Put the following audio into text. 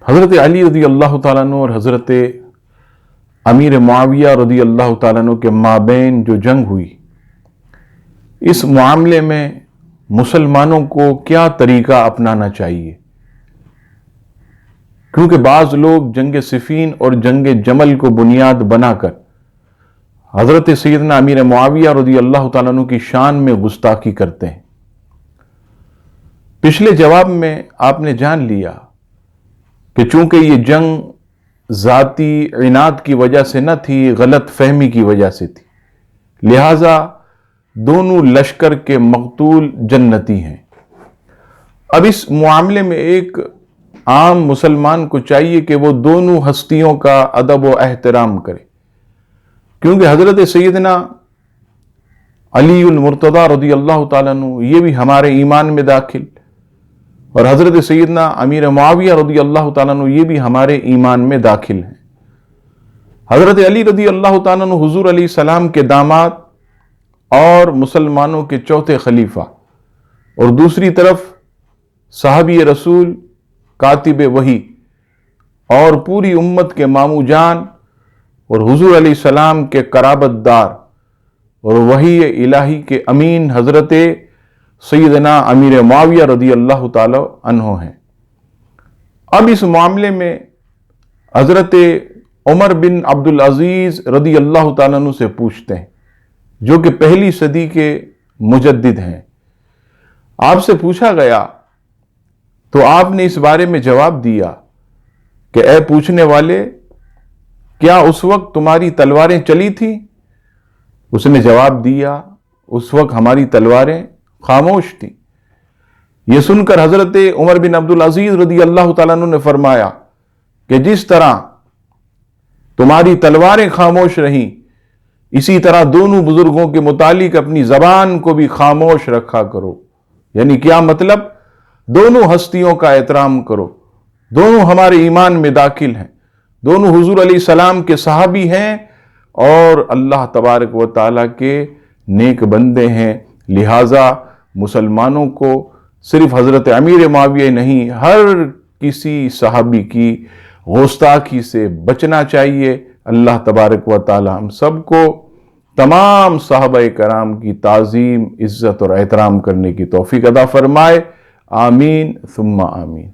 حضرت علی رضی اللہ تعالیٰ عنہ اور حضرت امیر معاویہ رضی اللہ تعالیٰ عنہ کے مابین جو جنگ ہوئی، اس معاملے میں مسلمانوں کو کیا طریقہ اپنانا چاہیے؟ کیونکہ بعض لوگ جنگ صفین اور جنگ جمل کو بنیاد بنا کر حضرت سیدنا امیر معاویہ رضی اللہ تعالیٰ عنہ کی شان میں گستاخی کرتے ہیں۔ پچھلے جواب میں آپ نے جان لیا کہ چونکہ یہ جنگ ذاتی عناد کی وجہ سے نہ تھی، غلط فہمی کی وجہ سے تھی، لہذا دونوں لشکر کے مقتول جنتی ہیں۔ اب اس معاملے میں ایک عام مسلمان کو چاہیے کہ وہ دونوں ہستیوں کا ادب و احترام کرے، کیونکہ حضرت سیدنا علی المرتضی رضی اللہ تعالیٰ عنہ یہ بھی ہمارے ایمان میں داخل، اور حضرت سیدنا امیر معاویہ رضی اللہ تعالیٰ عنہ یہ بھی ہمارے ایمان میں داخل ہیں۔ حضرت علی رضی اللہ تعالیٰ عنہ حضور علیہ السلام کے داماد اور مسلمانوں کے چوتھے خلیفہ، اور دوسری طرف صحابی رسول، کاتب وحی اور پوری امت کے ماموں جان، اور حضور علیہ السلام کے قرابت دار اور وحی الہی کے امین حضرت سیدنا امیر معاویہ رضی اللہ تعالی عنہ ہیں۔ اب اس معاملے میں حضرت عمر بن عبدالعزیز رضی اللہ تعالیٰ عنہ سے پوچھتے ہیں، جو کہ پہلی صدی کے مجدد ہیں۔ آپ سے پوچھا گیا تو آپ نے اس بارے میں جواب دیا کہ اے پوچھنے والے، کیا اس وقت تمہاری تلواریں چلی تھیں؟ اس نے جواب دیا، اس وقت ہماری تلواریں خاموش تھیں۔ یہ سن کر حضرت عمر بن عبدالعزیز رضی اللہ تعالیٰ عنہ نے فرمایا کہ جس طرح تمہاری تلواریں خاموش رہیں، اسی طرح دونوں بزرگوں کے متعلق اپنی زبان کو بھی خاموش رکھا کرو۔ یعنی کیا مطلب؟ دونوں ہستیوں کا احترام کرو، دونوں ہمارے ایمان میں داخل ہیں، دونوں حضور علیہ السلام کے صحابی ہیں اور اللہ تبارک و تعالیٰ کے نیک بندے ہیں۔ لہٰذا مسلمانوں کو صرف حضرت امیر معاویہ نہیں، ہر کسی صحابی کی گستاخی سے بچنا چاہیے۔ اللہ تبارک و تعالیٰ ہم سب کو تمام صحابہ کرام کی تعظیم، عزت اور احترام کرنے کی توفیق عطا فرمائے۔ آمین ثم آمین۔